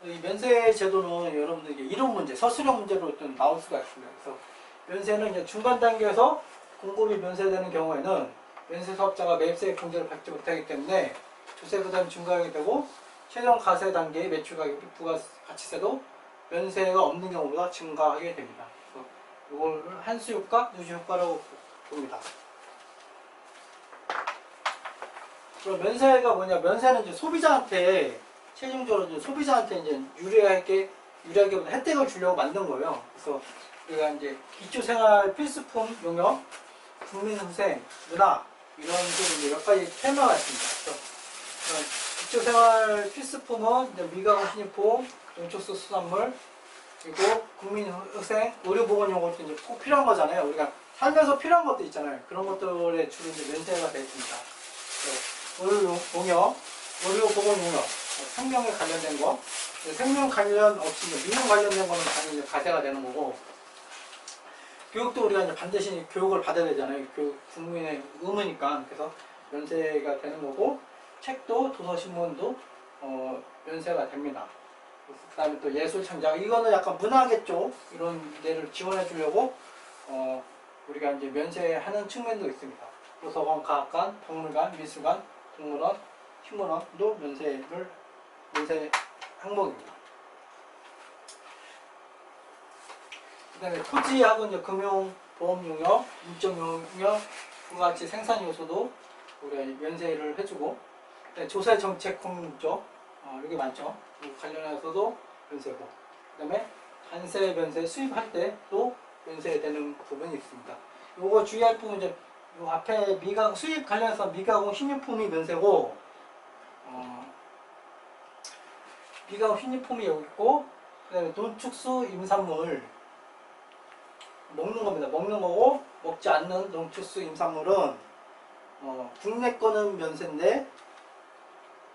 이 면세 제도는 여러분들 이게 이론 문제, 서술형 문제로 좀 나올 수가 있습니다. 그래서 면세는 이제 중간 단계에서 공급이 면세되는 경우에는 면세 사업자가 매입세 공제를 받지 못하기 때문에 조세 부담이 증가하게 되고 최종 가세 단계의 매출 가격 부가가치세도 면세가 없는 경우보다 증가하게 됩니다. 그래서 이걸 한수 효과, 누수 효과라고 봅니다. 그럼 면세가 뭐냐? 면세는 이제 소비자한테 최종적으로 이제 소비자한테 이제 유리하게 혜택을 주려고 만든 거예요. 그래서 우리가 이제 기초생활 필수품 용역, 국민후생, 문화 이런 식으로 이제 몇 가지 테마가 있습니다. 그래서 기초생활 필수품은 이제 미가공 신입품, 농축수 수산물, 그리고 국민후생, 의료보건용어도 이제 꼭 필요한 거잖아요. 우리가 살면서 필요한 것도 있잖아요. 그런 것들에 주로 이제 면세가 되어 있습니다. 의료용역, 의료보건용역, 생명에 관련된 거, 생명 관련 없이 민영 관련된 거는 당연히 이제 가세가 되는 거고, 교육도 우리가 이제 반드시 교육을 받아야 되잖아요. 교육 국민의 의무니까. 그래서 면세가 되는 거고, 책도 도서신문도 면세가 됩니다. 그 다음에 또 예술 창작, 이거는 약간 문화계 쪽 이런 데를 지원해 주려고 우리가 이제 면세하는 측면도 있습니다. 도서관, 과학관, 박물관, 미술관, 동물원, 식물원도 면세 항목입니다. 그 다음에 토지하고 이제 금융, 보험 용역, 인적 용역, 부가가치 생산 요소도 우리가 면세를 해주고, 조세 정책 공적, 이게 많죠. 관련해서도 면세고, 그 다음에 관세 면세 수입할 때도 면세되는 부분이 있습니다. 요거 주의할 부분 이제 요 앞에 수입 관련해서 미가공 신유품이 면세고, 미가공 신유품이 여기 있고, 그 다음에 농축수 임산물 먹는 겁니다. 먹는 거고, 먹지 않는 농축수 임산물은 국내 거는 면세인데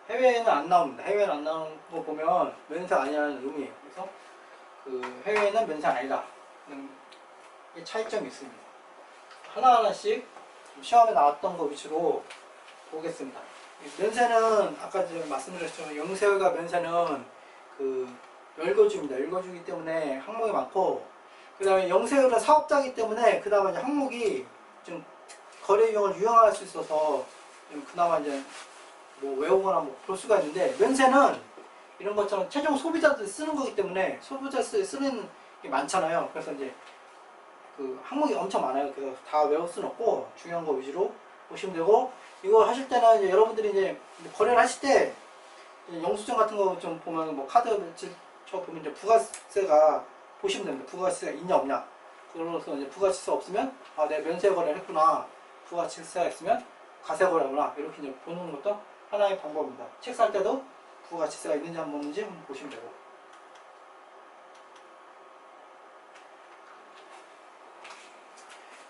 해외에는 안 나옵니다. 해외에는 안 나오는 거 보면 면세 아니라는 의미예요. 그래서 그 해외에는 면세 아니다. 이 차이점이 있습니다. 하나하나씩 시험에 나왔던 거 위주로 보겠습니다. 면세는 아까 제가 말씀드렸지만 영세가 면세는 그 열거주입니다. 열거주이기 때문에 항목이 많고, 그 다음에 영세율은 사업자이기 때문에 그 다음에 항목이 좀 거래 유형을 유형화할 수 있어서 좀 그나마 이제 뭐 외우거나 뭐 볼 수가 있는데, 면세는 이런 것처럼 최종 소비자들이 쓰는 거기 때문에 소비자들이 쓰는 게 많잖아요. 그래서 이제 그 항목이 엄청 많아요. 그래서 다 외울 수는 없고 중요한 거 위주로 보시면 되고, 이거 하실 때는 이제 여러분들이 이제 거래를 하실 때 영수증 같은 거 좀 보면 뭐 카드 저 보면 이제 부가세가 보시면 됩니다. 부가세가 있냐 없냐. 그래서 이제 부가세가 없으면 내가 면세 거래를 했구나. 부가세가 있으면 가세 거래구나. 이렇게 이제 보는 것도 하나의 방법입니다. 책 살 때도 부가세가 있는지 안 없는지 한번 보시면 되고.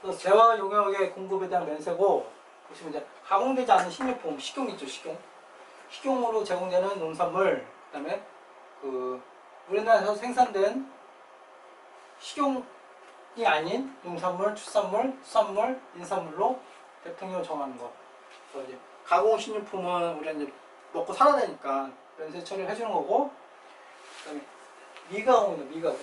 그래서 재화 용역의 공급에 대한 면세고, 보시면 이제 가공되지 않은 식료품, 식용 있죠, 식용. 식용으로 제공되는 농산물, 그 다음에 그 우리나라에서 생산된 식용이 아닌 농산물, 축산물, 수산물, 인산물로 대통령을 정하는 것. 그래서 이제 가공 식료품은 우리가 이제 먹고 살아야 되니까 면세 처리를 해주는 거고, 그 다음에 미가공입니다. 미가공.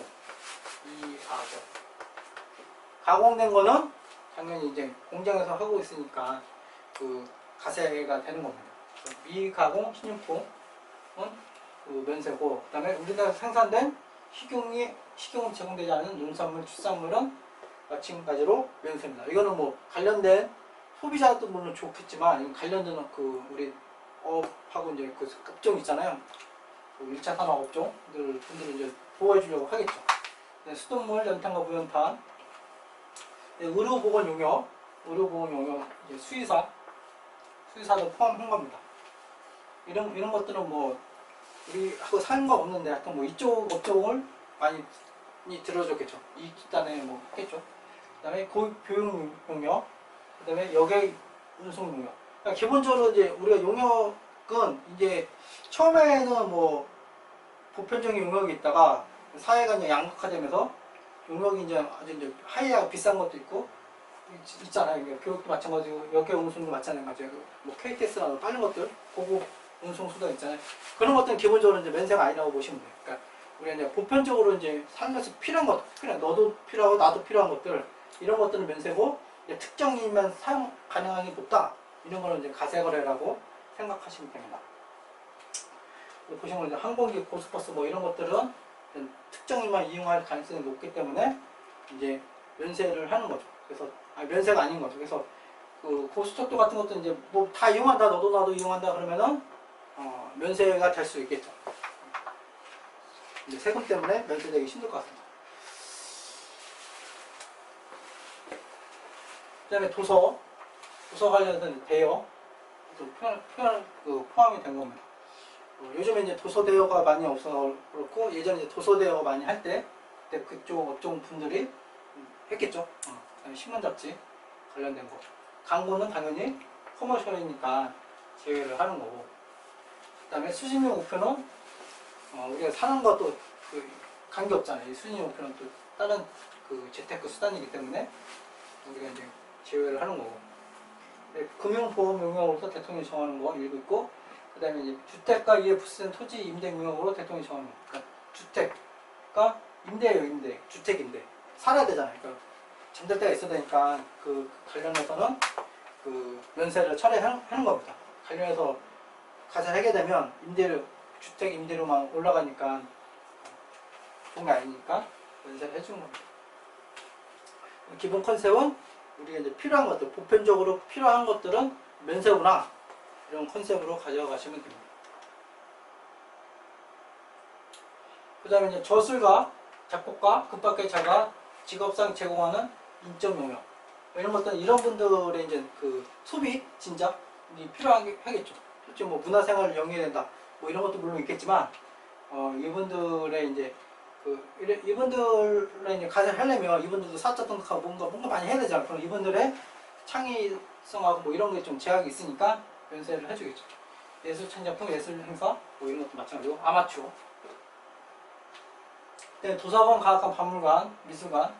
가공된 거는 당연히 이제 공장에서 하고 있으니까 그 가세가 되는 겁니다. 미가공 식료품은 그 면세고, 그 다음에 우리나라에서 생산된 식용이 제공되지 않은 농산물, 축산물은 마찬가지로 면세입니다. 이거는 뭐 관련된 소비자도 물론 좋겠지만, 관련된 그 우리 업하고 이제 그 업종 있잖아요. 그 1차 산업 업종들 분들은 이제 보호해 주려고 하겠죠. 수돗물, 연탄과 무연탄, 의료보건 용역 이제 수의사도 포함한 겁니다. 이런 것들은 뭐 우리하고 상관없는데 하여튼 뭐 이쪽 업종을 많이 들어줬겠죠. 이 기단에 뭐 했겠죠. 그 다음에 교육 용역, 그 다음에 여객 운송 용역. 그러니까 기본적으로 이제 우리가 용역은 이제 처음에는 뭐 보편적인 용역이 있다가 사회가 이제 양극화되면서 용역이 이제 아주 이제 하이하고 비싼 것도 있고 있잖아요. 교육도 마찬가지고 여객 운송도 마찬가지고 뭐 KTX나 빠른 것들 고급 운송 수단 있잖아요. 그런 것들은 기본적으로 이제 면세가 아니라고 보시면 돼요. 그러니까 우리가 이제 보편적으로 이제 살면서 필요한 것, 너도 필요하고 나도 필요한 것들, 이런 것들은 면세고, 이제 특정이면 사용 가능성이 높다, 이런 거는 이제 가세거래라고 생각하시면 됩니다. 보시면 이제 항공기, 고속버스 뭐 이런 것들은 특정인만 이용할 가능성이 높기 때문에 이제 면세를 하는 거죠. 그래서 면세가 아닌 거죠. 그래서 그 고속철도 같은 것도 이제 뭐 다 이용한다, 너도 나도 이용한다 그러면은 면세가 될 수 있겠죠. 이제 세금 때문에 면세되기 힘들 것 같습니다. 그 다음에 도서 관련해서 대여, 포함이 된 겁니다. 요즘에 이제 도서 대여가 많이 없어서 그렇고, 예전에 이제 도서 대여 많이 할 때, 그때 그쪽 업종 분들이 했겠죠. 그다음에 신문 잡지 관련된 거. 광고는 당연히 커머셜이니까 제외를 하는 거고. 그 다음에 수신료 우표는 우리가 사는 것도 관계 없잖아요. 이 수신료 우표는 또 다른 재테크 수단이기 때문에 우리가 이제 제외를 하는 거고. 금융보험 용역으로서 대통령이 정하는 거 일부 있고, 그 다음에 이제 주택과 이에 부수된 토지 임대 용역으로 대통령이 정하는 거. 그러니까 주택과 임대예요, 임대. 주택 임대. 살아야 되잖아요. 그러니까 잠들 때가 있어야 되니까 그 관련해서는 면세를 철회하는 겁니다. 관련해서 가세하게 되면 임대료, 주택 임대료만 올라가니까 좋은 게 아니니까 면세를 해주는 겁니다. 기본 컨셉은 우리가 이제 필요한 것들, 보편적으로 필요한 것들은 면세구나, 이런 컨셉으로 가져가시면 됩니다. 그 다음에 이제 저술가, 작곡가, 그 밖의 자가 직업상 제공하는 인적 용역, 이런 것들은 이런 분들의 이제 소비 진작이 필요하겠죠. 실제로 뭐 문화생활을 영위해야 된다, 뭐 이런 것도 물론 있겠지만, 이분들의 이제 이분들의 이제 가세를 하려면 이분들도 사자 등록하고 뭔가 많이 해야 되잖아요. 그럼 이분들의 창의성하고 뭐 이런 게 좀 제약이 있으니까 면세를 해주겠죠. 예술 창작품, 예술 행사 뭐 이런 것도 마찬가지고, 아마추어. 도서관, 과학관, 박물관, 미술관,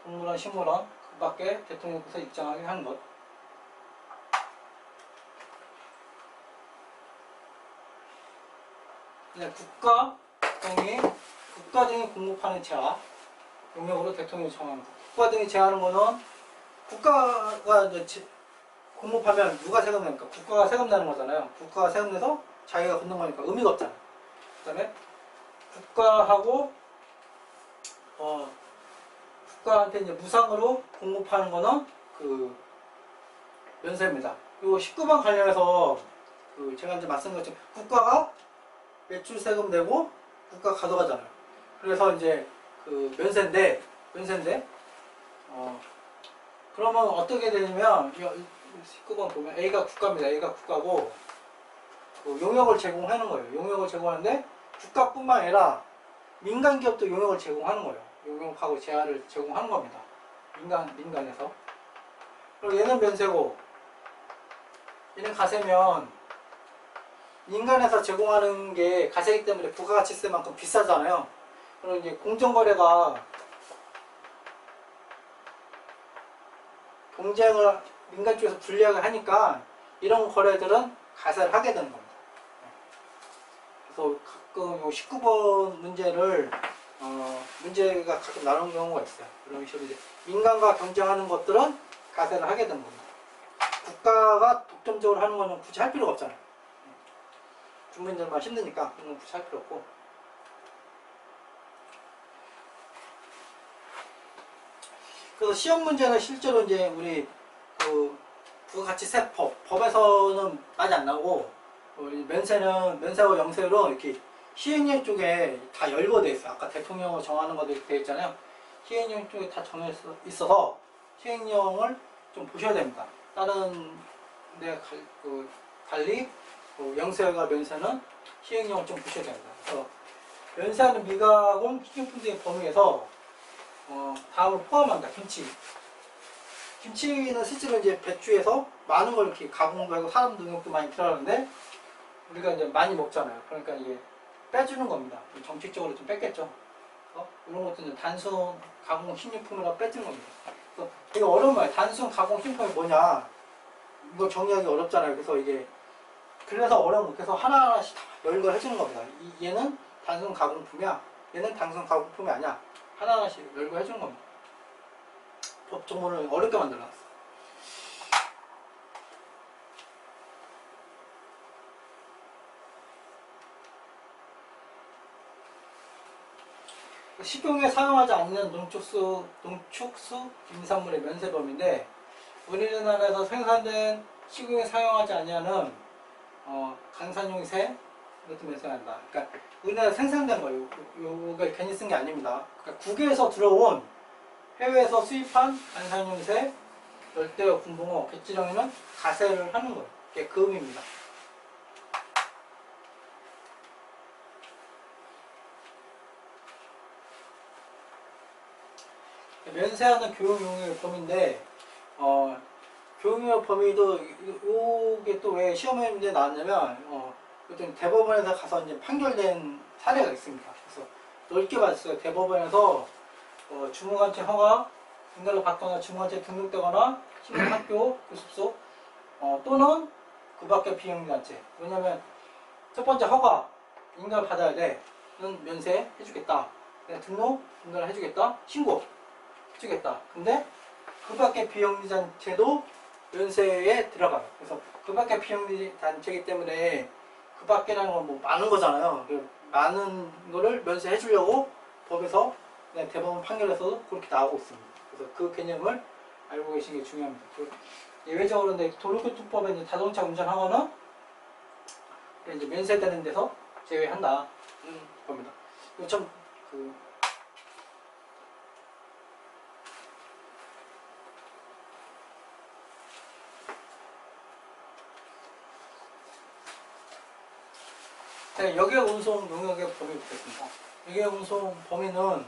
동물원, 식물원, 그 밖에 대통령께서 입장하게 하는 것. 국가 등이 공급하는 재화 용역으로 대통령이 정하는 것. 국가 등이 제하는 거는, 국가가 이제 공급하면 누가 세금 내니까 국가가 세금 내는 거잖아요. 국가가 세금 내서 자기가 걷는 거니까 의미가 없잖아요. 그 다음에 국가하고 국가한테 이제 무상으로 공급하는 거는 면세입니다. 요 19번 관련해서 제가 이제 말씀드린 것처럼 국가가 매출 세금 내고 국가가 가져가잖아요. 그래서 이제 면세인데 그러면 어떻게 되냐면 19번 보면 A가 국가입니다. A가 국가고 용역을 제공하는 거예요. 용역을 제공하는데 국가뿐만 아니라 민간 기업도 용역을 제공하는 거예요. 용역하고 재화를 제공하는 겁니다. 민간에서. 그리고 얘는 면세고 얘는 가세면, 민간에서 제공하는 게 가세이기 때문에 부가가치세만큼 비싸잖아요. 그럼 이제 공정거래가 경쟁을 민간 쪽에서 불리하게 하니까 이런 거래들은 가세를 하게 되는 겁니다. 그래서 가끔 19번 문제를 문제가 가끔 나오는 경우가 있어요. 그런 식으로 이제 민간과 경쟁하는 것들은 가세를 하게 되는 겁니다. 국가가 독점적으로 하는 거는 굳이 할 필요가 없잖아요. 주민들만 힘드니까 그런 건 굳이 할 필요 없고. 그래서 시험 문제는 실제로 이제 우리 부가가치세법 법에서는 많이 안 나오고, 면세와 영세로 이렇게 시행령 쪽에 다 열거되어 있어요. 아까 대통령을 정하는 것도 되어 있잖아요. 시행령 쪽에 다 정해져 있어서 시행령을 좀 보셔야 됩니다. 다른 데 달리 영세와 면세는 시행령을 좀 보셔야 됩니다. 그래서 면세하는 미가공 식료품 등의 범위에서 다음을 포함한다. 김치는 실제로 이제 배추에서 많은 걸 이렇게 가공도 하고 사람 능력도 많이 필요하는데 우리가 이제 많이 먹잖아요. 그러니까 이게 빼주는 겁니다. 정책적으로 좀 뺐겠죠. 이런 것도 단순 가공 식료품이라고 빼주는 겁니다. 그래서 되게 어려운 말이에요. 단순 가공 식료품이 뭐냐, 이거 정의하기 어렵잖아요. 그래서 이게 그래서 어려운 거. 그래서 하나하나씩 다 열거해 주는 겁니다. 얘는 단순 가공품이야. 얘는 단순 가공품이 아니야. 하나하나씩 열거해 주는 겁니다. 법조문을 어렵게 만들어놨어. 식용에 사용하지 않는 농축수 임산물의 면세범인데, 우리나라에서 생산된 식용에 사용하지 아니하는 강산용새 이것도 면세한다. 그러니까 우리나라 생산된 거예요. 요거 괜히 쓴 게 아닙니다. 그러니까 국외에서 들어온, 해외에서 수입한 강산용새, 열대어, 군붕어, 갯지렁이는 가세를 하는 거예요. 이게 그 의미입니다. 면세하는 교육용의 범위인데, 교육용 범위도 요게 또 왜 시험에 문제 나왔냐면, 대법원에서 가서 이제 판결된 사례가 있습니다. 그래서 넓게 봤어요. 대법원에서 주무관체 허가 인가를 받거나 주무관체 등록되거나 신문학교 교습소 또는 그 밖의 비영리단체. 왜냐면 첫 번째 허가 인가를 받아야 돼. 는 면세 해주겠다. 등록 인가를 해주겠다. 신고 해주겠다. 근데 그 밖의 비영리단체도 면세에 들어가요. 그래서 그 밖의 비영리단체이기 때문에 그 밖이라는 건 뭐 많은 거잖아요. 많은 거를 면세해 주려고 법에서 대법원 판결에서도 그렇게 나오고 있습니다. 그래서 그 개념을 알고 계시는 게 중요합니다. 예외적으로 도로교통법에 이제 자동차 운전하거나 이제 면세되는 데서 제외한다 겁니다. 이거 참 네, 역외 운송 용역의 범위 보겠습니다. 역외 운송 범위는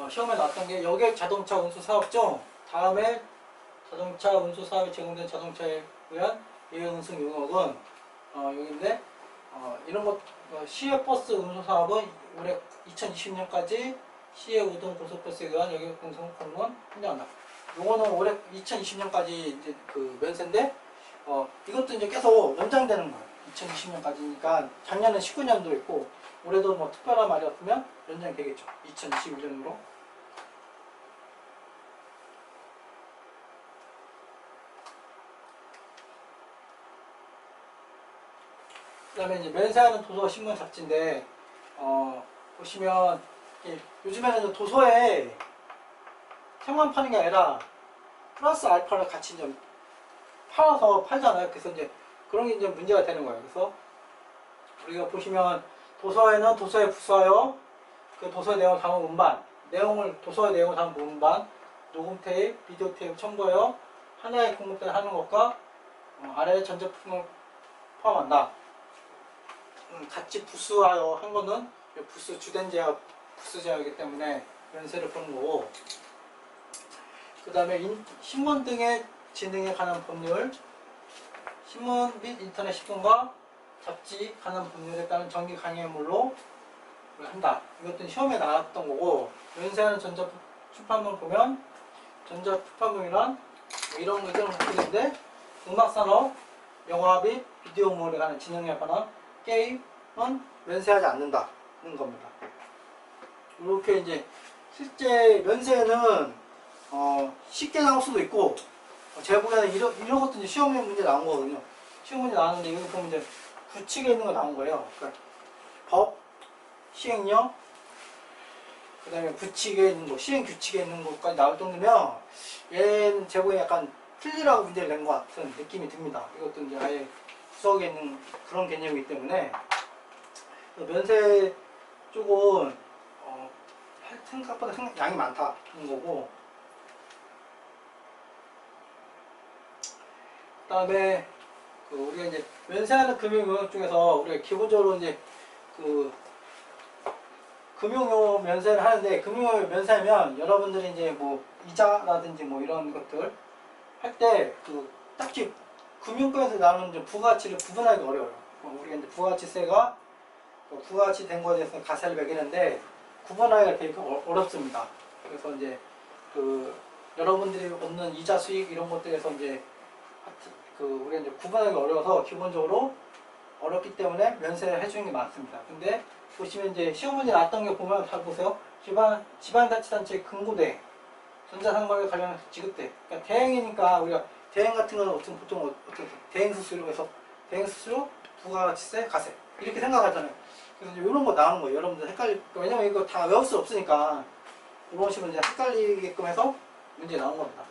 시험에 나왔던 게 역외 자동차 운수 사업 중 다음에 자동차 운수 사업에 제공된 자동차에 의한 역외 운송 용역은 여기인데 이런 것 시외 버스 운수 사업은 올해 2020년까지 시외 우등 고속버스에 의한 역외 운송 공무원 인정한다. 요거는 올해 2020년까지 이제 그 면세인데 이것도 이제 계속 연장되는 거예요. 2020년까지니까 작년에 19년도 있고 올해도 뭐 특별한 말이 없으면 연장이 되겠죠. 2021년으로. 그 다음에 이제 면세하는 도서 신문 잡지인데 보시면 요즘에는 도서에 책만 파는 게 아니라 플러스 알파를 같이 좀 팔아서 팔잖아요. 그래서 이제 그런 게 이제 문제가 되는 거예요. 그래서 우리가 보시면 도서에는 도서에 부수하여 그 도서의 내용을 담은 음반, 도서의 내용을 담은 음반, 녹음 테이프, 비디오 테이프 첨부하여 하나의 공급대에 하는 것과 아래의 전자품을 포함한다. 같이 부수하여 한 거는 부수 주된 제약, 부수 제약이기 때문에 면세를 보는 거고, 그 다음에 신문 등의 진행에 관한 법률, 신문 및 인터넷 신문과 잡지 관한 법률에 따른 정기 강의물로 한다. 이것도 시험에 나왔던 거고, 면세하는 전자출판물 보면 전자출판물이란 이런 것들인데 음악산업, 영화 및 비디오물에 관한 진행에 관한 게임은 면세하지 않는다는 겁니다. 이렇게 이제 실제 면세는 쉽게 나올 수도 있고, 제가 보기에는 이런 것도 이제 시험에 문제 나온 거거든요. 시험 문제 나왔는데 여기 보면 이제 규칙에 있는 거 나온 거예요. 그러니까 법, 시행령, 그 다음에 규칙에 있는 거, 시행 규칙에 있는 것까지 나올 정도면 얘는 제 보기에 약간 틀리라고 문제를 낸 것 같은 느낌이 듭니다. 이것도 이제 아예 구석에 있는 그런 개념이기 때문에 면세 쪽은 생각보다 양이 많다는 거고, 그 다음에 우리가 이제 면세하는 금융용역 중에서 우리가 기본적으로 이제 금융용역 면세를 하는데, 금융용역 면세하면 여러분들이 이제 뭐 이자라든지 뭐 이런 것들 할 때 딱히 금융권에서 나오는 이제 부가가치를 구분하기 어려워요. 우리가 이제 부가가치세가 부가가치 된 거에 대해서 가세를 매기는데 구분하기가 되게 어렵습니다. 그래서 이제 여러분들이 얻는 이자 수익 이런 것들에서 이제 우리가 이제 구분하기 어려워서 기본적으로 어렵기 때문에 면세를 해주는 게 많습니다. 근데 보시면 이제 시험 문제 나왔던 게 보면 잘 보세요. 지방자치단체 근고대, 전자상거래 관련 지급대. 그러니까 대행이니까 우리가 대행 같은 거는 보통 대행 수수료에서 대행 수수료, 부가가치세, 가세 이렇게 생각하잖아요. 그래서 이제 이런 거 나오는 거예요. 여러분들 왜냐면 이거 다 외울 수 없으니까 이런 식으로 이제 헷갈리게끔 해서 문제 나온 겁니다.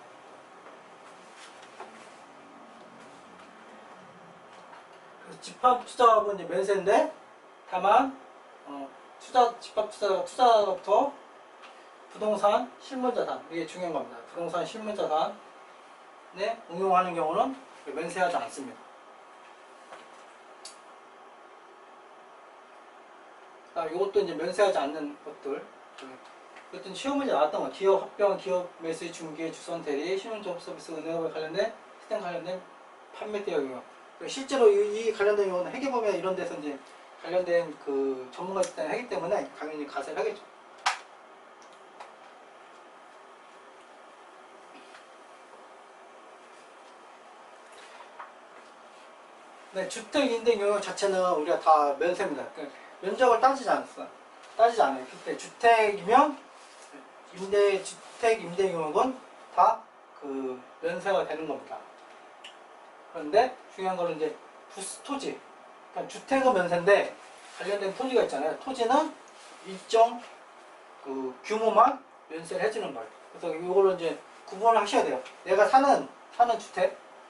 집합투자업은 이제 면세인데 다만 집합투자부터 부동산 실물자산 이게 중요한 겁니다. 부동산 실물자산에 응용하는 경우는 면세하지 않습니다. 이것도 이제 면세하지 않는 것들. 어떤 시험 문제 나왔던 거 기업 합병, 기업 매수, 중개, 주선 대리, 신용조업 서비스, 은행업에 관련된 시장 관련된 판매 대여 경영. 실제로 이 관련된 경우는 회계법이나 이런 데서 이제 관련된 그 전문가 집단이 하기 때문에 당연히 가세를 하겠죠. 네, 주택 임대 경영 자체는 우리가 다 면세입니다. 면적을 따지지 않아요. 그때 주택이면 주택 임대 경영은 다 그 면세가 되는 겁니다. 그런데 중요한 거는 이제 부스토지. 그러니까 주택은 면세인데 관련된 토지가 있잖아요. 토지는 일정 그 규모만 면세를 해주는 거예요. 그래서 이거를 이제 구분을 하셔야 돼요. 내가 사는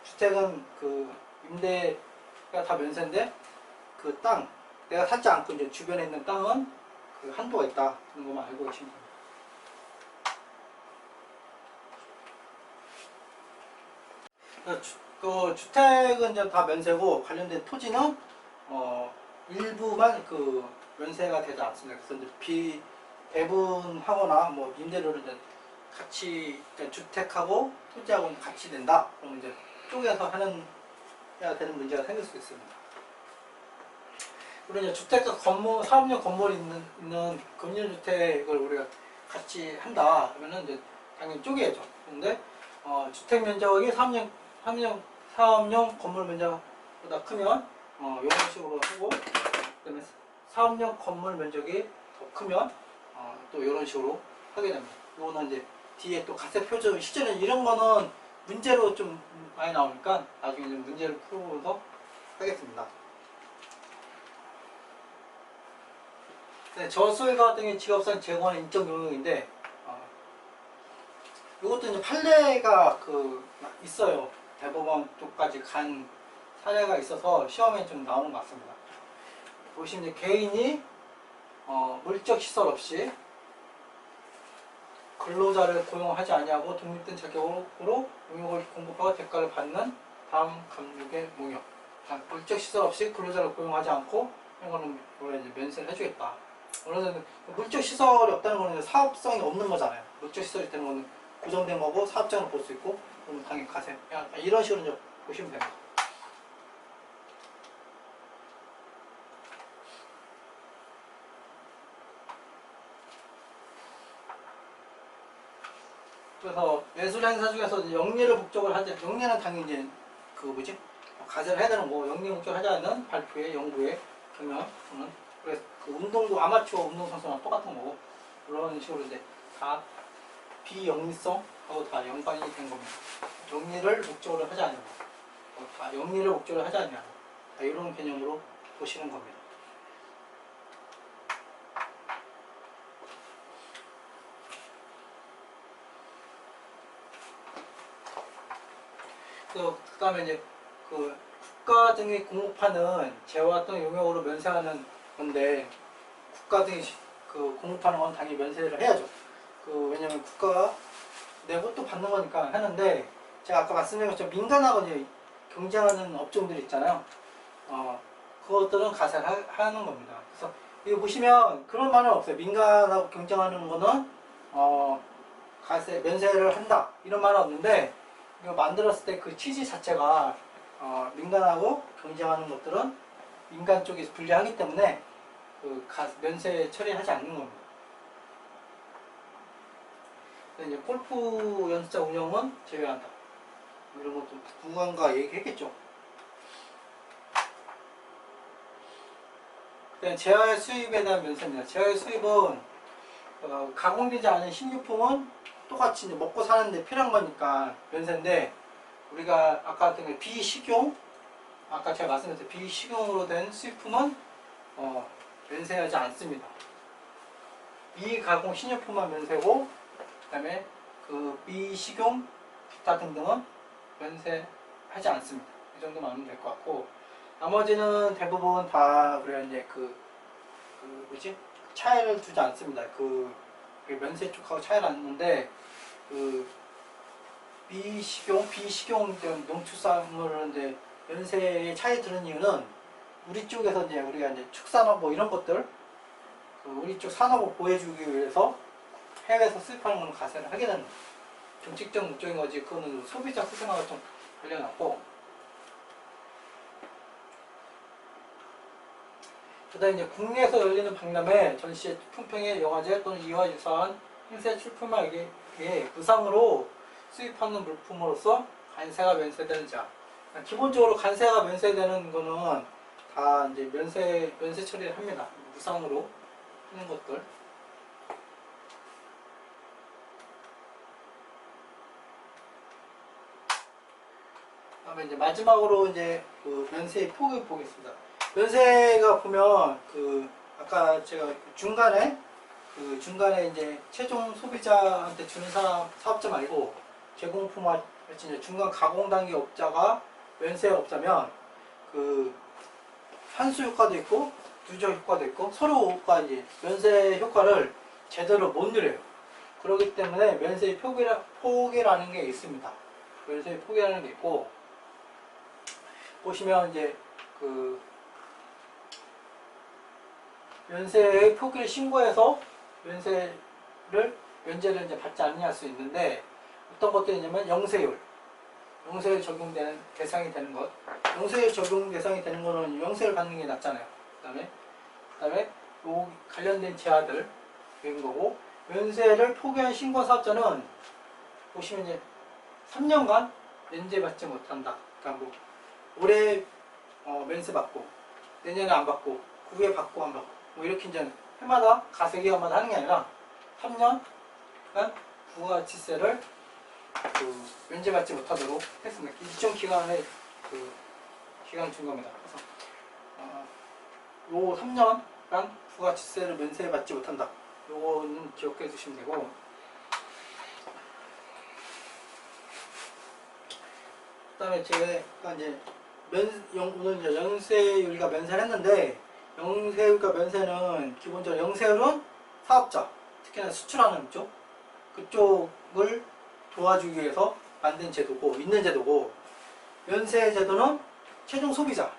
주택은 그 임대가 다 면세인데 그 땅, 내가 살지 않고 이제 주변에 있는 땅은 그 한도가 있다. 그런 것만 알고 계시면 됩니다. 주택은 이제 다 면세고 관련된 토지는 일부만 그 면세가 되지 않습니다. 그래서 이제 배분하거나 뭐 임대료를 이제 같이 그러니까 주택하고 토지하고는 같이 된다. 그럼 이제 쪼개서 해야 되는 문제가 생길 수 있습니다. 그리고 이제 주택과 건물, 사업용 건물이 있는 금융주택을 우리가 같이 한다. 그러면은 이제 당연히 쪼개야죠. 근데 주택 면적이 사업용 건물 면적보다 크면 이런 식으로 하고, 그다음에 사업용 건물 면적이 더 크면 또 이런 식으로 하게 됩니다. 이거는 이제 뒤에 또 가세 표준, 실제는 이런 거는 문제로 좀 많이 나오니까 나중에 좀 문제를 풀어서 하겠습니다. 네, 저수일가 등의 직업상 제공하는 인적 용역인데 이것도 이제 판례가 있어요. 대법원 쪽까지 간 사례가 있어서 시험에 좀 나오는 것 같습니다. 보시면 이제 개인이 물적 시설 없이 근로자를 고용하지 아니하고 독립된 자격으로 용역을 공급하고 대가를 받는 다음 감독의 용역. 물적 시설 없이 근로자를 고용하지 않고 이거는 이제 면세를 해주겠다. 물론 물적 시설이 없다는 거는 사업성이 없는 거잖아요. 물적 시설이 되는 거는 고정된 거고 사업장을 볼 수 있고 그러면 당연히 가세요. 이런 식으로 이제 보시면 됩니다. 그래서 예술 행사 중에서 영리를 목적을 하지, 영리는 당연히 이제 가세를 해야 되는 거고, 영리 목적을 하지 않는 발표회, 연구회, 경영, 그래서 그 운동도 아마추어 운동선수랑 똑같은 거고, 그런 식으로 이제 다 비영리성하고 다 연관이 된 겁니다. 영리를 목적으로 하지 않는 거, 다 영리를 목적으로 하지 않냐, 이런 개념으로 보시는 겁니다. 그 다음에 이제 국가 등이 공급하는 재화 또는 용역으로 면세하는 건데, 국가 등이 공급하는 건 당연히 면세를 해야죠. 왜냐면 국가가 내고 또 받는 거니까 하는데, 제가 아까 말씀드린 것처럼 민간하고 이제 경쟁하는 업종들이 있잖아요. 그것들은 가세를 하는 겁니다. 그래서 이거 보시면 그런 말은 없어요. 민간하고 경쟁하는 거는 가세 면세를 한다 이런 말은 없는데, 이거 만들었을 때 그 취지 자체가 민간하고 경쟁하는 것들은 민간 쪽에서 분리하기 때문에 면세 처리하지 않는 겁니다. 이제 골프 연습장 운영은 제외한다. 뭐 이런 것도 누군가 얘기했겠죠. 제어의 수입에 대한 면세입니다. 제어의 수입은 가공되지 않은 식료품은 똑같이 이제 먹고 사는데 필요한 거니까 면세인데, 우리가 아까 했던 비식용, 아까 제가 말씀드렸던 비식용으로 된 수입품은 면세하지 않습니다. 미가공 식료품만 면세고, 그 다음에 그 미식용 기타 등등은 면세하지 않습니다. 이 정도만 하면 될 것 같고, 나머지는 대부분 다 우리가 이제 뭐지? 차이를 두지 않습니다. 면세 쪽하고 차이를 안 두는데, 비식용 농축산물은 이제 면세에 차이 드는 이유는, 우리 쪽에서 이제 우리가 이제 축산업 뭐 이런 것들, 우리 쪽 산업을 보여주기 위해서 해외에서 수입하는 건 가세를 하게 되는 정책적 목적인 거지, 그거는 소비자 후생하고 좀 관련하고. 그 다음에 이제 국내에서 열리는 박람회, 전시회, 품평회, 영화제 또는 이와 유사한 행사에 출품하기에 무상으로 수입하는 물품으로서 관세가 면세되는 자. 기본적으로 관세가 면세되는 거는 다 이제 면세 처리를 합니다. 무상으로 하는 것들. 그다음에 이제 마지막으로 이제 면세의 폭을 보겠습니다. 면세가 보면 아까 제가 중간에 이제 최종 소비자한테 주는 사업자 말고 제공품할 이제 중간 가공 단계 업자가 면세업자면 환수 효과도 있고 누적 효과도 있고 서로가 이제 면세 효과를 제대로 못 누려요. 그렇기 때문에 면세의 포기라는 게 있습니다. 면세의 포기라는 게 있고, 보시면 이제 면세의 표기를 신고해서 면제를 이제 받지 않느냐 수 있는데, 어떤 것들이 있냐면 영세율 적용되는 대상이 되는 것. 영세율 적용 대상이 되는 거는 영세를 받는 게 낫잖아요. 그다음에 요 관련된 제하들 이런 거고, 면세를 포기한 신고 사업자는 보시면 이제 3년간 면제받지 못한다. 그러니까 뭐 올해 면세 받고 내년에 안 받고 그 후에 받고 안 받고 뭐 이렇게 이제 해마다 가세기간마다 하는 게 아니라 3년간 부가가치세를 면제받지 못하도록 했습니다. 일정 기간에 기간을 준 겁니다. 그래서 요 3년간 부가가치세를 면세받지 못한다. 요거는 기억해 주시면 되고, 그다음에 제가 이제 오늘 이제 영세율과 면세를 했는데, 영세율과 면세는 기본적으로 영세율은 사업자, 특히나 수출하는 그쪽을 도와주기 위해서 만든 제도고, 있는 제도고, 면세 제도는 최종 소비자한테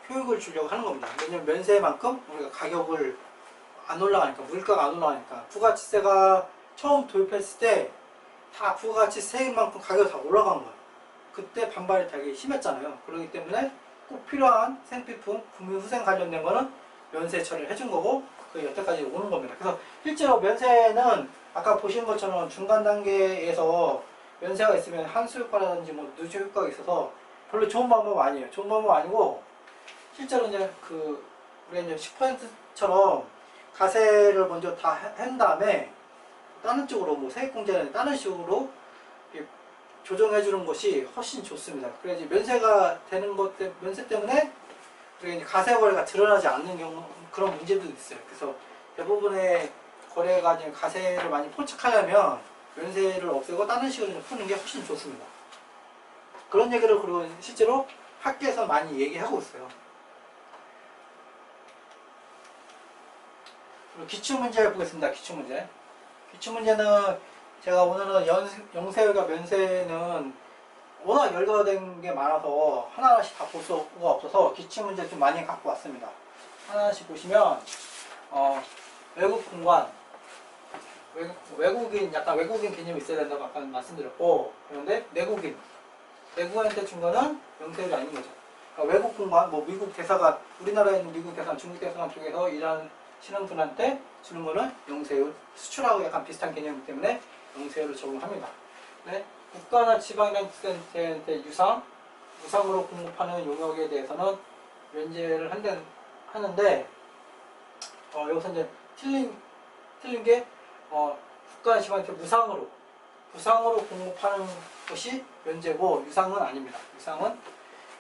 효익을 주려고 하는 겁니다. 왜냐면 면세만큼 우리가 가격을 안 올라가니까, 물가가 안 올라가니까. 부가가치세가 처음 도입했을 때 다 부가가치세만큼 가격이 다 올라간 거예요. 그때 반발이 되게 심했잖아요. 그렇기 때문에 꼭 필요한 생필품, 구매후생 관련된 거는 면세 처리를 해준 거고, 그 여태까지 오는 겁니다. 그래서 실제로 면세는 아까 보신 것처럼 중간 단계에서 면세가 있으면 환수 효과라든지 뭐 누적 효과가 있어서 별로 좋은 방법 아니에요. 좋은 방법 아니고, 실제로 이제 우리가 이제 10%처럼 가세를 먼저 다 한 다음에 다른 쪽으로 뭐 세액공제는 다른 식으로 조정해 주는 것이 훨씬 좋습니다. 그래야지 면세가 되는 면세 때문에 우리가 가세 거래가 드러나지 않는 경우, 그런 문제도 있어요. 그래서 대부분의 거래가 이제 가세를 많이 포착하려면 면세를 없애고 다른 식으로 푸는 게 훨씬 좋습니다. 그런 얘기를 그리고 실제로 학계에서 많이 얘기하고 있어요. 그리고 기출문제 보겠습니다. 기출문제는 제가 오늘은 영세율과 면세는 워낙 열거된 게 많아서 하나하나씩 다 볼 수가 없어서 기출문제 좀 많이 갖고 왔습니다. 하나씩 보시면 외국 공관, 외국인, 약간 외국인 개념이 있어야 된다고 아까 말씀드렸고, 그런데 내국인한테 준 거는 영세율이 아닌 거죠. 그러니까 외국 공관, 뭐 미국 대사관, 우리나라에 있는 미국 대사관, 중국 대사관 쪽에서 일하시는 분한테 주는 거는 영세율, 수출하고 약간 비슷한 개념이기 때문에 영세율을 적용합니다. 네? 국가나 지방자치단체한테 유상으로 공급하는 용역에 대해서는 면제를 하는데 여기서 이제 틀린 게 국가나 지방자치 부상으로 공급하는 것이 면제고 유상은 아닙니다.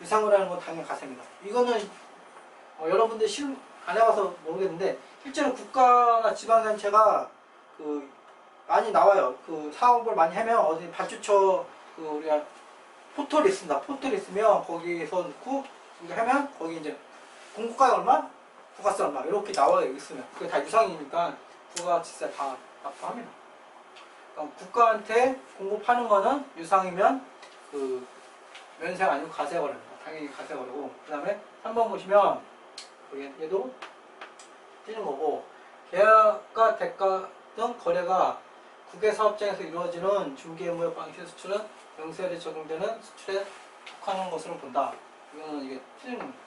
유상으로 하는 건 당연히 가세입니다. 이거는 여러분들 안 해봐서 모르겠는데 실제로 국가나 지방자치가 많이 나와요. 사업을 많이 하면 어디 발주처 우리가 포털이 있습니다. 포털이 있으면 거기서 넣고 이거 하면 거기 이제 공급가액 얼마, 부가세 얼마 이렇게 나와요. 있으면 그게 다 유상이니까 부가가치세 다 납부합니다. 그러니까 국가한테 공급하는 거는 유상이면 면세가 아니고 가세거래입니다. 당연히 가세거래고 그 다음에 3번 보시면 얘도 틀린 거고 계약과 대가 등 거래가 국외 사업장에서 이루어지는 중개무역 방식의 수출은 명세율이 적용되는 수출에 속하는 것으로 본다. 이거는 이게 틀린 겁니다.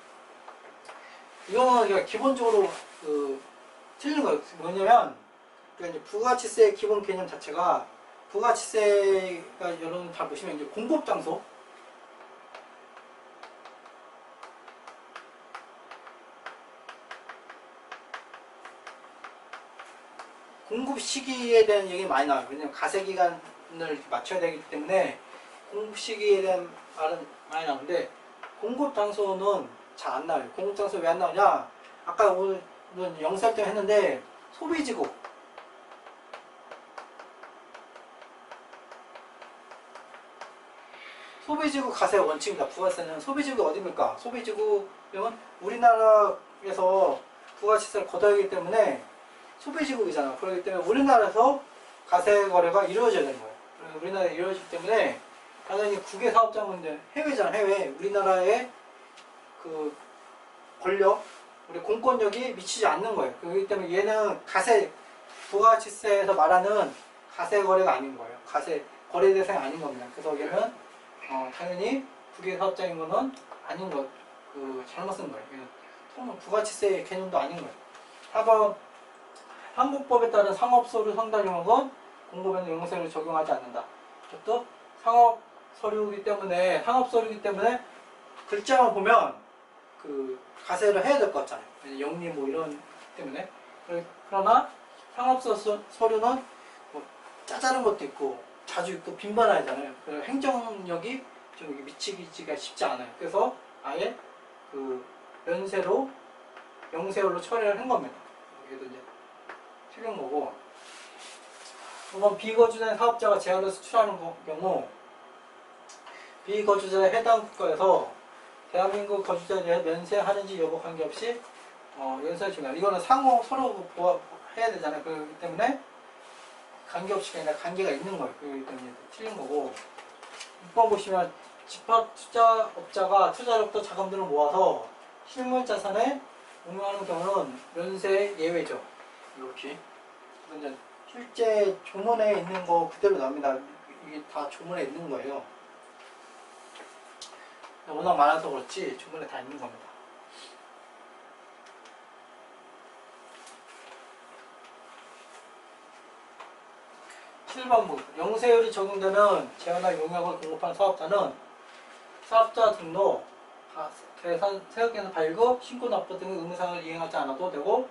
이거는 기본적으로 틀린 거예요. 뭐냐면 이제 부가가치세의 기본 개념 자체가 부가가치세가 여러분 잘 보시면 이제 공급 장소 공급 시기에 대한 얘기 많이 나와요. 왜냐면 가세 기간을 맞춰야 되기 때문에 공급 시기에 대한 말은 많이 나오는데 공급 장소는 잘 안 나와요. 공급 장소 왜 안 나오냐? 아까 오늘 영상 때 했는데 소비지구 가세 원칙입니다. 부가세는 소비지구 어디입니까? 소비지구면 우리나라에서 부가치세를 걷어야 하기 때문에 소비지국이잖아. 그렇기 때문에 우리나라에서 가세 거래가 이루어져야 되는 거예요. 우리나라에 이루어지기 때문에 당연히 국외 사업장은 이제 해외잖아. 해외. 우리나라의 권력, 우리 공권력이 미치지 않는 거예요. 그렇기 때문에 얘는 부가치세에서 말하는 가세 거래가 아닌 거예요. 가세 거래 대상이 아닌 겁니다. 그래서 얘는 당연히 국외 사업장인 거는 아닌 거, 잘못 쓴 거예요. 부가치세의 개념도 아닌 거예요. 4번 한국법에 따른 상업서류 상달 용역은 공급에는 용세를 적용하지 않는다. 이것도 상업서류이기 때문에 글자만 보면 가세를 해야 될 것 같잖아요. 영리 이런 때문에. 그러나 상업서류는 짜잘한 것도 있고 자주 있고 빈번하잖아요. 행정력이 좀 미치기가 쉽지 않아요. 그래서 아예 면세로 영세율로 처리를 한 겁니다. 여기도 이제 틀린 거고. 이번 비거주자의 사업자가 제한을 수출하는 경우 비거주자의 해당 국가에서 대한민국 거주자에 대해 면세하는지 여부 관계없이 면세를 중요합니다. 이거는 서로 해야 되잖아요. 그렇기 때문에 관계없이 아니라 관계가 있는 거예요. 그렇기 때문에 틀린 거고. 6번 보시면 집합투자업자가 투자로부터 자금들을 모아서 실물자산에 운용하는 경우는 면세 예외죠. 이렇게. 이제 실제 조문에 있는 거 그대로 나옵니다. 이게 다 조문에 있는 거예요. 워낙 많아서 그렇지 조문에 다 있는 겁니다. 7번 영세율이 적용되는 재원화 용역을 공급한 사업자는 사업자 등록, 계산, 세액계산 발급, 신고 납부 등의 의무사항을 이행하지 않아도 되고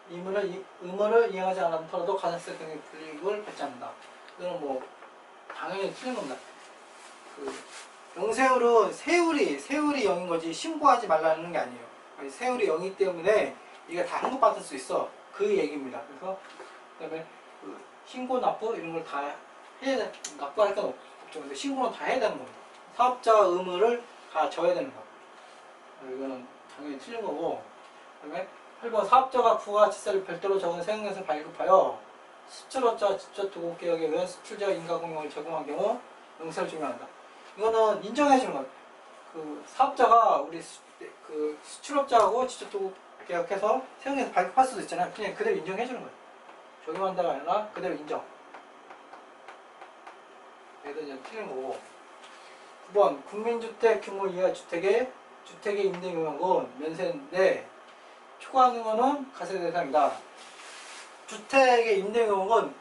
의무를 이행하지 않더라도 가산세 등의 불이익을 받지 않는다. 이건 당연히 틀린 겁니다. 영세율은 세율이 0인 거지 신고하지 말라는 게 아니에요. 세율이 0이기 때문에 이게 다 환급받을 수 있어. 그 얘기입니다. 그래서 그다음에 신고 납부 이런 걸 다 해야 돼. 납부할 건 없죠. 근데 신고는 다 해야 되는 겁니다. 사업자 의무를 다 져야 되는 거. 이거는 당연히 틀린 거고. 그다음에 8번 사업자가 부가가치세를 별도로 적은 세액넷을 발급하여 수출업자와 직접 도급계약에 의한 수출자 인가공용을 제공한 경우 영세를 적용한다. 이거는 인정해주는 거예요. 사업자가 우리 수출업자하고 직접 도급계약해서 세액넷을 발급할 수도 있잖아요. 그냥 그대로 인정해주는 거예요. 적용한다가 아니라 그대로 인정. 얘도 이제 틀린 거고. 9번 국민주택 규모 이하 주택의 임대용역은 면세인데 초과하는 거는 가세 대상이다. 주택의 임대용역은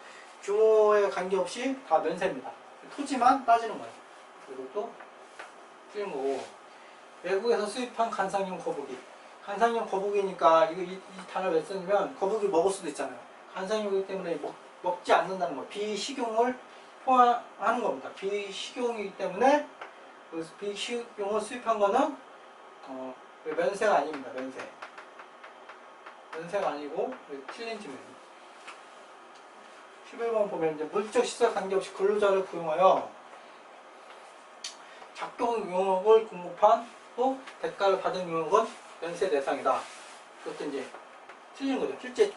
규모에 관계없이 다 면세입니다. 토지만 따지는 거예요. 이것도 틀린 거고. 외국에서 수입한 간상용 거북이. 간상용 거북이니까 이 단어를 왜 쓰냐면 거북이 먹을 수도 있잖아요. 간상용이기 때문에 먹지 않는다는 거. 비식용을 포함하는 겁니다. 비식용이기 때문에 그 비식용을 수입한 거는 면세가 아닙니다. 면세가 아니고 틀린 질문입니다. 11번 보면 이제 물적 시설 관계없이 근로자를 고용하여 작동 용역을 공급한 후 대가를 받은 용역은 면세 대상이다. 그것도 이제 틀린 거죠. 실제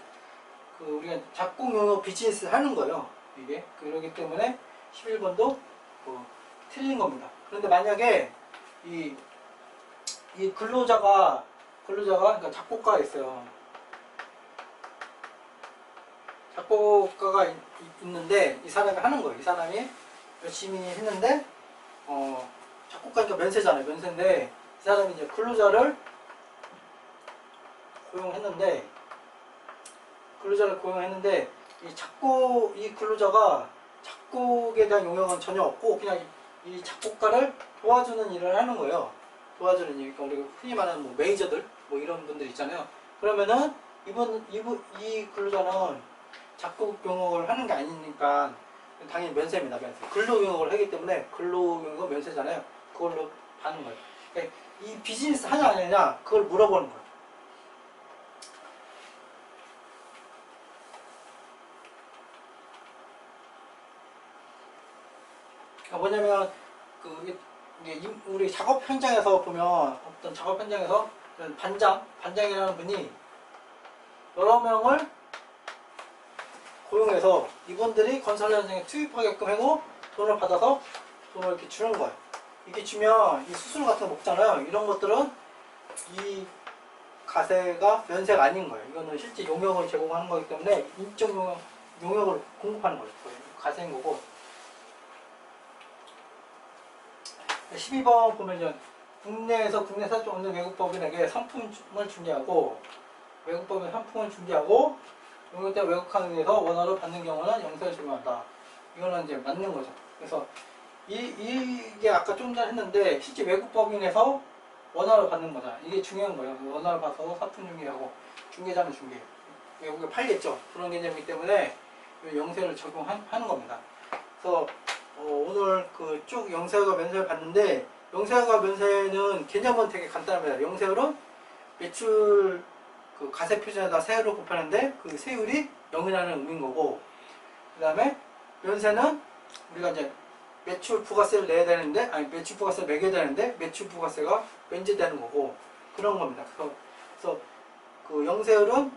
우리가 작동 용역 비즈니스 하는 거예요. 이게 그러기 때문에 11번도 틀린 겁니다. 그런데 만약에 이 근로자가 그러니까 작곡가가 있어요. 작곡가가 있는데 이 사람이 하는 거예요. 이 사람이 열심히 했는데 작곡가니까 면세잖아요. 면세인데 이 사람이 이제 근로자를 고용했는데 이 근로자가 작곡에 대한 용역은 전혀 없고 그냥 이 작곡가를 도와주는 일을 하는 거예요. 도와주는 일. 그러니까 우리가 흔히 말하는 뭐 매니저들 뭐 이런 분들 있잖아요. 그러면은 이 근로자는 작곡 용역을 하는 게 아니니까 당연히 면세입니다. 면세. 근로 용역을 하기 때문에 근로 용역은 면세잖아요. 그걸로 받는 거예요. 그러니까 이 비즈니스 하냐 안 하냐 그걸 물어보는 거예요. 그러니까 뭐냐면 우리 작업 현장에서 보면 어떤 작업 현장에서 반장이라는 분이 여러 명을 고용해서 이분들이 건설 현장에 투입하게끔 하고 돈을 받아서 돈을 이렇게 주는 거예요. 이게 주면 이 수수료 같은 거 먹잖아요. 이런 것들은 이 가세가 면세가 아닌 거예요. 이거는 실제 용역을 제공하는 거기 때문에 인적 용역을 공급하는 거예요. 가세인 거고. 12번 보면요. 국내에서 사업자 없는 외국법인에게 상품을 중개하고 용역 때문에 외국하는 데서 원화를 받는 경우는 영세를 적용한다. 이거는 이제 맞는 거죠. 그래서 이게 아까 좀 전에 했는데 실제 외국법인에서 원화를 받는 거잖아. 이게 중요한 거예요. 원화를 받아서 상품 중개하고 중개자는 중개. 외국에 팔겠죠. 그런 개념이기 때문에 영세를 적용하는 겁니다. 그래서 오늘 쭉 영세와 면세를 봤는데 영세와 면세는 개념은 되게 간단합니다. 영세율은 매출 가세 표준에다 세율을 곱하는데 그 세율이 0이라는 의미인 거고, 그 다음에 면세는 우리가 이제 매출 부가세를 내야 되는데 매출 부가세를 매겨야 되는데 매출 부가세가 면제되는 거고 그런 겁니다. 그래서 영세율은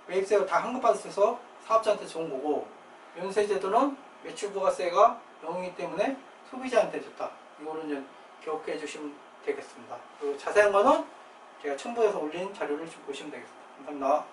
매입세율 다 환급받아서 사업자한테 좋은 거고, 면세제도는 매출 부가세가 0이기 때문에 소비자한테 좋다. 이거를 이제 기억해 주시면 되겠습니다. 자세한 거는 제가 첨부해서 올린 자료를 좀 보시면 되겠습니다. 감사합니다.